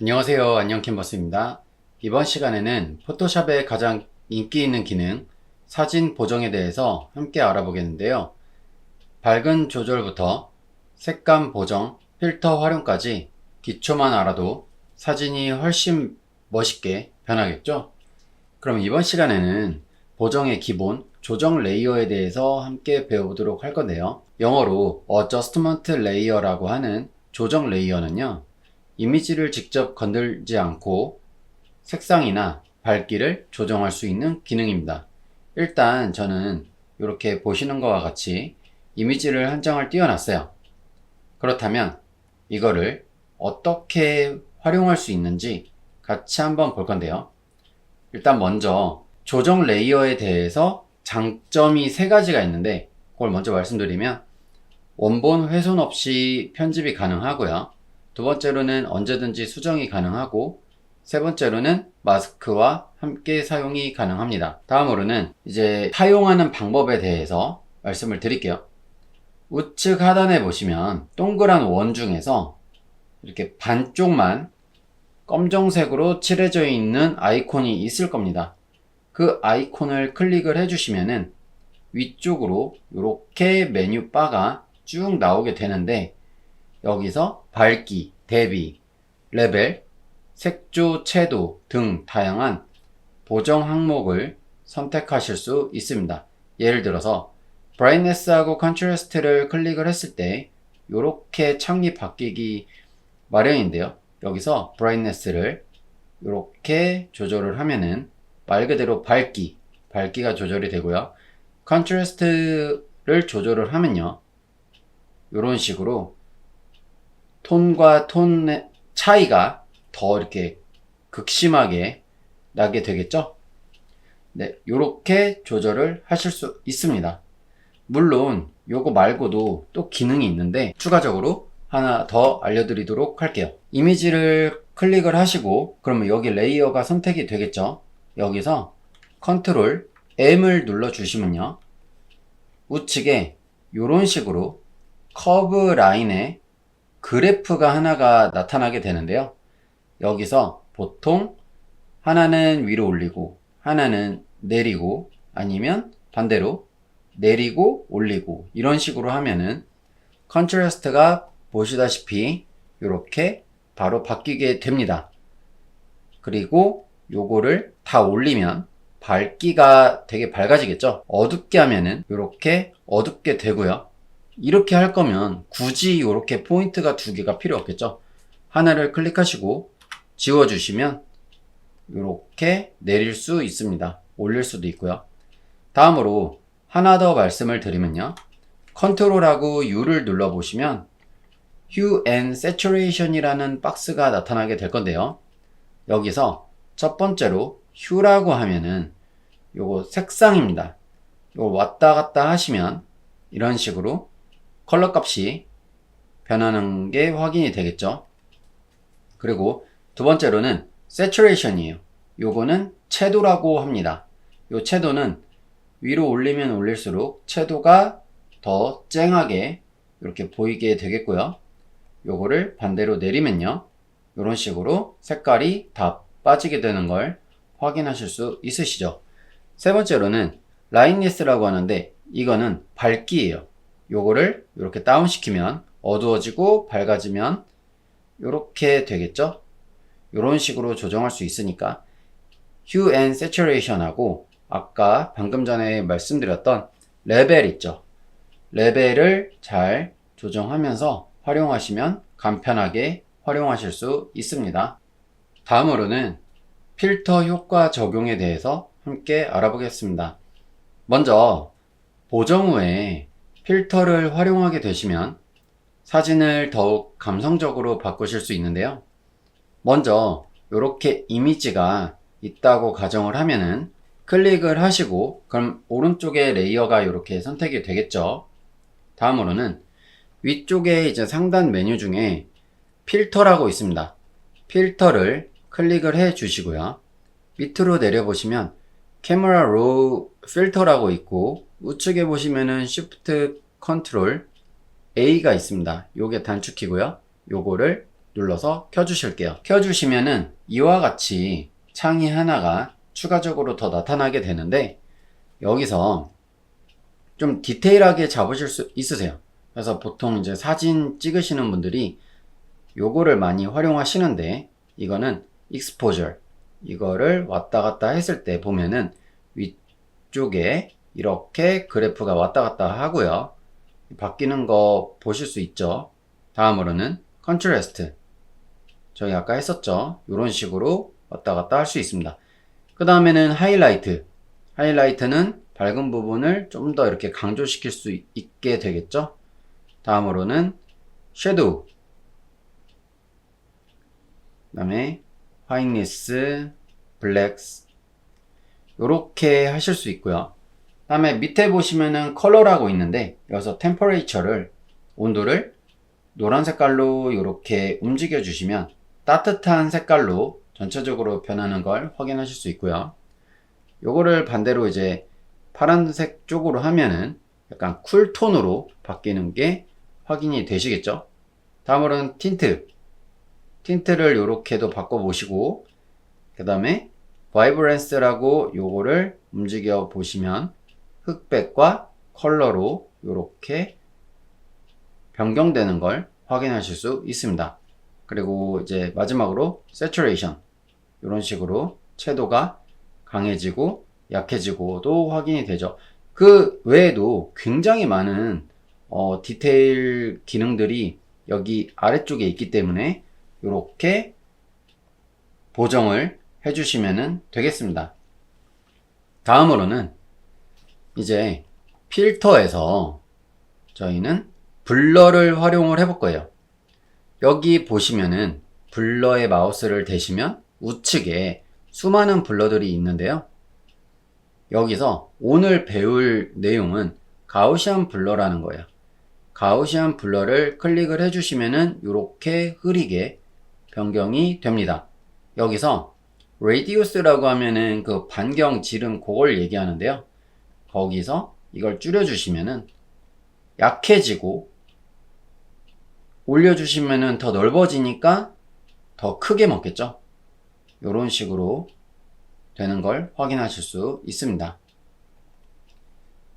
안녕하세요. 안녕 캔버스입니다. 이번 시간에는 포토샵의 가장 인기 있는 기능, 사진 보정에 대해서 함께 알아보겠는데요. 밝은 조절부터 색감 보정, 필터 활용까지 기초만 알아도 사진이 훨씬 멋있게 변하겠죠? 그럼 이번 시간에는 보정의 기본, 조정 레이어에 대해서 함께 배워보도록 할 건데요. 영어로 Adjustment Layer라고 하는 조정 레이어는요, 이미지를 직접 건들지 않고 색상이나 밝기를 조정할 수 있는 기능입니다. 일단 저는 이렇게 보시는 것과 같이 이미지를 한 장을 띄워놨어요. 그렇다면 이거를 어떻게 활용할 수 있는지 같이 한번 볼 건데요. 일단 먼저 조정 레이어에 대해서 장점이 세 가지가 있는데 그걸 먼저 말씀드리면 원본 훼손 없이 편집이 가능하고요. 두 번째로는 언제든지 수정이 가능하고 세 번째로는 마스크와 함께 사용이 가능합니다. 다음으로는 이제 사용하는 방법에 대해서 말씀을 드릴게요. 우측 하단에 보시면 동그란 원 중에서 이렇게 반쪽만 검정색으로 칠해져 있는 아이콘이 있을 겁니다. 그 아이콘을 클릭을 해주시면은 위쪽으로 이렇게 메뉴 바가 쭉 나오게 되는데 여기서 밝기, 대비, 레벨, 색조, 채도 등 다양한 보정 항목을 선택하실 수 있습니다. 예를 들어서 브라이트니스하고 컨트라스트를 클릭을 했을 때 이렇게 창이 바뀌기 마련인데요. 여기서 브라이트니스를 이렇게 조절을 하면은 말 그대로 밝기가 조절이 되고요. 컨트라스트를 조절을 하면요. 이런 식으로 톤과 톤의 차이가 더 이렇게 극심하게 나게 되겠죠? 네, 이렇게 조절을 하실 수 있습니다. 물론 요거 말고도 또 기능이 있는데 추가적으로 하나 더 알려드리도록 할게요. 이미지를 클릭을 하시고 그러면 여기 레이어가 선택이 되겠죠? 여기서 컨트롤 M을 눌러 주시면요. 우측에 이런 식으로 커브 라인에 그래프가 하나가 나타나게 되는데요. 여기서 보통 하나는 위로 올리고 하나는 내리고 아니면 반대로 내리고 올리고 이런 식으로 하면은 컨트라스트가 보시다시피 이렇게 바로 바뀌게 됩니다. 그리고 요거를 다 올리면 밝기가 되게 밝아지겠죠. 어둡게 하면은 이렇게 어둡게 되고요. 이렇게 할 거면 굳이 이렇게 포인트가 두 개가 필요 없겠죠. 하나를 클릭하시고 지워주시면 이렇게 내릴 수 있습니다. 올릴 수도 있고요. 다음으로 하나 더 말씀을 드리면요. 컨트롤하고 U를 눌러보시면 Hue and Saturation 이라는 박스가 나타나게 될 건데요. 여기서 첫 번째로 Hue라고 하면은 요거 색상입니다. 요거 왔다 갔다 하시면 이런 식으로 컬러 값이 변하는 게 확인이 되겠죠. 그리고 두 번째로는 Saturation이에요. 요거는 채도라고 합니다. 요 채도는 위로 올리면 올릴수록 채도가 더 쨍하게 이렇게 보이게 되겠고요. 요거를 반대로 내리면요. 이런 식으로 색깔이 다 빠지게 되는 걸 확인하실 수 있으시죠. 세 번째로는 라인리스라고 하는데 이거는 밝기예요. 요거를 이렇게 다운시키면 어두워지고 밝아지면 이렇게 되겠죠. 이런 식으로 조정할 수 있으니까 Hue and Saturation 하고 아까 방금 전에 말씀드렸던 레벨 있죠. 레벨을 잘 조정하면서 활용하시면 간편하게 활용하실 수 있습니다. 다음으로는 필터 효과 적용에 대해서 함께 알아보겠습니다. 먼저 보정 후에 필터를 활용하게 되시면 사진을 더욱 감성적으로 바꾸실 수 있는데요. 먼저 이렇게 이미지가 있다고 가정을 하면은 클릭을 하시고 그럼 오른쪽에 레이어가 이렇게 선택이 되겠죠. 다음으로는 위쪽에 이제 상단 메뉴 중에 필터라고 있습니다. 필터를 클릭을 해 주시고요. 밑으로 내려보시면 캐머라 로우 필터라고 있고 우측에 보시면은 Shift Ctrl A가 있습니다. 요게 단축키고요. 요거를 눌러서 켜주실게요. 켜주시면은 이와 같이 창이 하나가 추가적으로 더 나타나게 되는데, 여기서 좀 디테일하게 잡으실 수 있으세요. 그래서 보통 이제 사진 찍으시는 분들이 요거를 많이 활용하시는데, 이거는 exposure, 이거를 왔다 갔다 했을 때 보면은 위쪽에 이렇게 그래프가 왔다 갔다 하고요. 바뀌는 거 보실 수 있죠. 다음으로는 contrast, 저희 아까 했었죠. 이런 식으로 왔다 갔다 할 수 있습니다. 그 다음에는 하이라이트. 하이라이트는 밝은 부분을 좀 더 이렇게 강조시킬 수 있게 되겠죠. 다음으로는 섀도우, 그 다음에 화이트니스, 블랙스, 이렇게 하실 수 있고요. 그 다음에 밑에 보시면은 컬러라고 있는데, 여기서 템퍼레이처를, 온도를 노란 색깔로 이렇게 움직여 주시면 따뜻한 색깔로 전체적으로 변하는 걸 확인하실 수 있고요. 요거를 반대로 이제 파란색 쪽으로 하면은 약간 쿨톤으로 바뀌는 게 확인이 되시겠죠. 다음으로는 틴트를 이렇게도 바꿔 보시고, 그 다음에 바이브런스라고 요거를 움직여 보시면 흑백과 컬러로 이렇게 변경되는 걸 확인하실 수 있습니다. 그리고 이제 마지막으로 saturation, 이런 식으로 채도가 강해지고 약해지고도 확인이 되죠. 그 외에도 굉장히 많은 디테일 기능들이 여기 아래쪽에 있기 때문에 이렇게 보정을 해주시면 되겠습니다. 다음으로는 이제 필터에서 저희는 블러를 활용을 해볼 거예요. 여기 보시면은 블러에 마우스를 대시면 우측에 수많은 블러들이 있는데요. 여기서 오늘 배울 내용은 가우시안 블러라는 거예요. 가우시안 블러를 클릭을 해주시면은 이렇게 흐리게 변경이 됩니다. 여기서 radius라고 하면은 그 반경 지름 그걸 얘기하는데요. 거기서 이걸 줄여주시면은 약해지고, 올려주시면은 더 넓어지니까 더 크게 먹겠죠. 이런 식으로 되는 걸 확인하실 수 있습니다.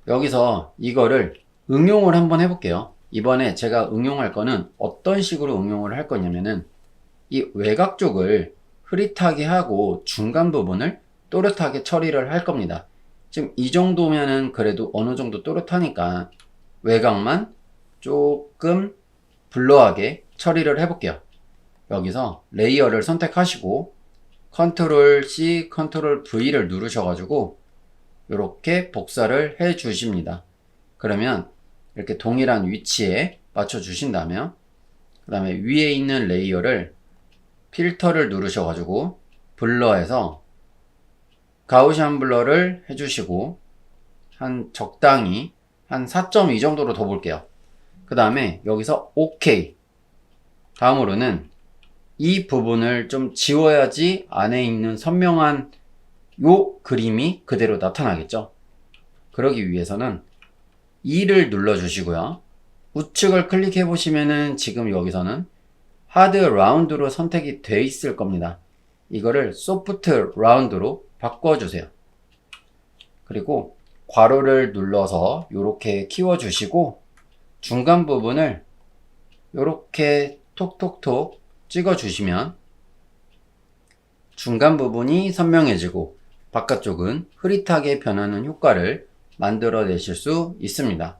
여기서 이거를 응용을 한번 해볼게요. 이번에 제가 응용할 거는 어떤 식으로 응용을 할 거냐면은 이 외곽 쪽을 흐릿하게 하고 중간 부분을 또렷하게 처리를 할 겁니다. 지금 이 정도면은 그래도 어느 정도 또렷하니까 외곽만 조금 블러하게 처리를 해볼게요. 여기서 레이어를 선택하시고 컨트롤 C, 컨트롤 V를 누르셔가지고 이렇게 복사를 해 주십니다. 그러면 이렇게 동일한 위치에 맞춰 주신다면, 그 다음에 위에 있는 레이어를 필터를 누르셔가지고 블러에서 가우시안 블러를 해주시고 한 적당히 한 4.2 정도로 더 볼게요. 그 다음에 여기서 OK. 다음으로는 이 부분을 좀 지워야지 안에 있는 선명한 요 그림이 그대로 나타나겠죠. 그러기 위해서는 2를 눌러 주시고요. 우측을 클릭해 보시면은 지금 여기서는 하드 라운드로 선택이 돼 있을 겁니다. 이거를 소프트 라운드로 바꿔주세요. 그리고 괄호를 눌러서 이렇게 키워주시고 중간 부분을 이렇게 톡톡톡 찍어주시면 중간 부분이 선명해지고 바깥쪽은 흐릿하게 변하는 효과를 만들어내실 수 있습니다.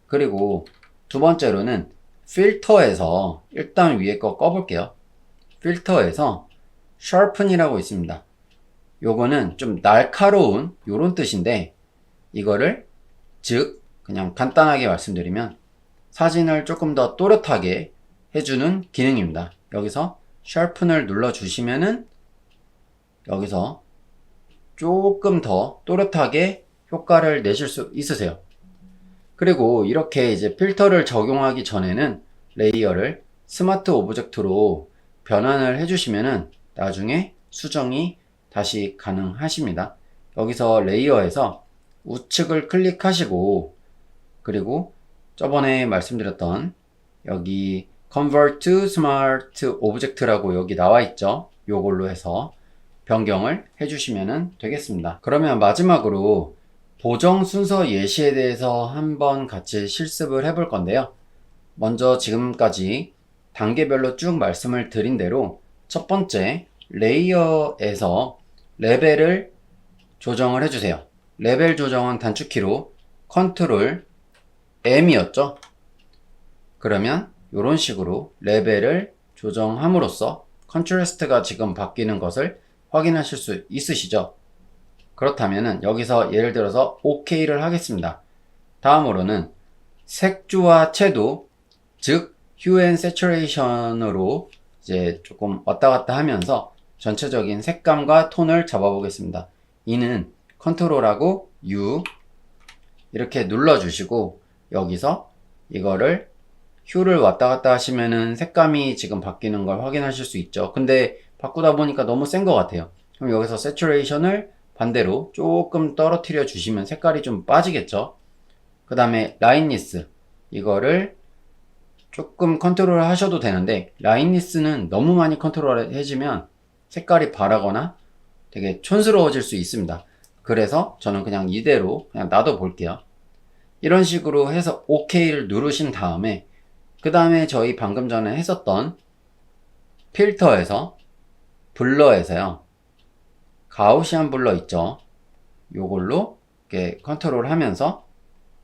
그리고 두 번째로는 필터에서 일단 위에 거 꺼볼게요. 필터에서 sharpen이라고 있습니다. 요거는 좀 날카로운 요런 뜻인데, 이거를 즉 그냥 간단하게 말씀드리면 사진을 조금 더 또렷하게 해주는 기능입니다. 여기서 sharpen을 눌러주시면은 여기서 조금 더 또렷하게 효과를 내실 수 있으세요. 그리고 이렇게 이제 필터를 적용하기 전에는 레이어를 스마트 오브젝트로 변환을 해주시면은 나중에 수정이 다시 가능하십니다. 여기서 레이어에서 우측을 클릭하시고, 그리고 저번에 말씀드렸던 여기 convert to smart object라고 여기 나와 있죠. 요걸로 해서 변경을 해주시면 되겠습니다. 그러면 마지막으로 보정 순서 예시에 대해서 한번 같이 실습을 해볼 건데요. 먼저 지금까지 단계별로 쭉 말씀을 드린 대로 첫 번째 레이어에서 레벨을 조정을 해주세요. 레벨 조정은 단축키로 컨트롤 M이었죠. 그러면 이런 식으로 레벨을 조정함으로써 컨트라스트가 지금 바뀌는 것을 확인하실 수 있으시죠? 그렇다면 여기서 예를 들어서 OK를 하겠습니다. 다음으로는 색조와 채도, 즉 Hue and Saturation으로 이제 조금 왔다 갔다 하면서 전체적인 색감과 톤을 잡아보겠습니다. 이는 컨트롤하고 U 이렇게 눌러주시고 여기서 이거를 Hue를 왔다 갔다 하시면은 색감이 지금 바뀌는 걸 확인하실 수 있죠. 근데 바꾸다 보니까 너무 센 것 같아요. 그럼 여기서 Saturation을 반대로 조금 떨어뜨려 주시면 색깔이 좀 빠지겠죠. 그 다음에 Lightness 이거를 조금 컨트롤 하셔도 되는데 라인니스는 너무 많이 컨트롤 해주면 색깔이 바라거나 되게 촌스러워질 수 있습니다. 그래서 저는 그냥 이대로 그냥 놔둬 볼게요. 이런 식으로 해서 OK를 누르신 다음에 그 다음에 저희 방금 전에 했었던 필터에서 블러에서요 가우시안 블러 있죠. 요걸로 이렇게 컨트롤 하면서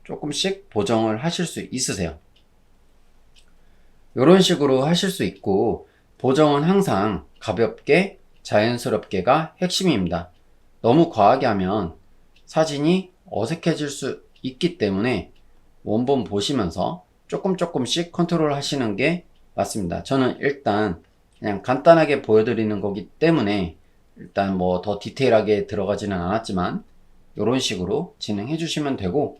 조금씩 보정을 하실 수 있으세요. 이런 식으로 하실 수 있고 보정은 항상 가볍게 자연스럽게가 핵심입니다. 너무 과하게 하면 사진이 어색해질 수 있기 때문에 원본 보시면서 조금씩 컨트롤 하시는 게 맞습니다. 저는 일단 그냥 간단하게 보여드리는 거기 때문에 일단 뭐 더 디테일하게 들어가지는 않았지만 이런 식으로 진행해 주시면 되고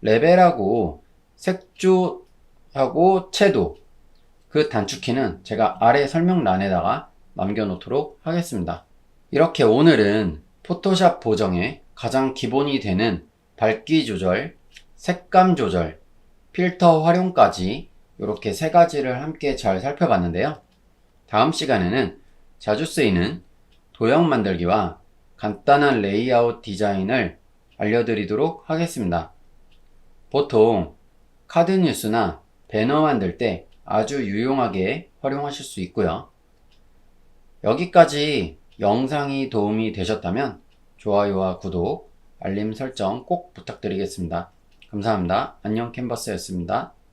레벨하고 색조하고 채도 그 단축키는 제가 아래 설명란에다가 남겨놓도록 하겠습니다. 이렇게 오늘은 포토샵 보정의 가장 기본이 되는 밝기 조절, 색감 조절, 필터 활용까지 이렇게 세 가지를 함께 잘 살펴봤는데요. 다음 시간에는 자주 쓰이는 도형 만들기와 간단한 레이아웃 디자인을 알려드리도록 하겠습니다. 보통 카드 뉴스나 배너 만들 때 아주 유용하게 활용하실 수 있고요. 여기까지 영상이 도움이 되셨다면 좋아요와 구독, 알림 설정 꼭 부탁드리겠습니다. 감사합니다. 안녕 캔버스였습니다.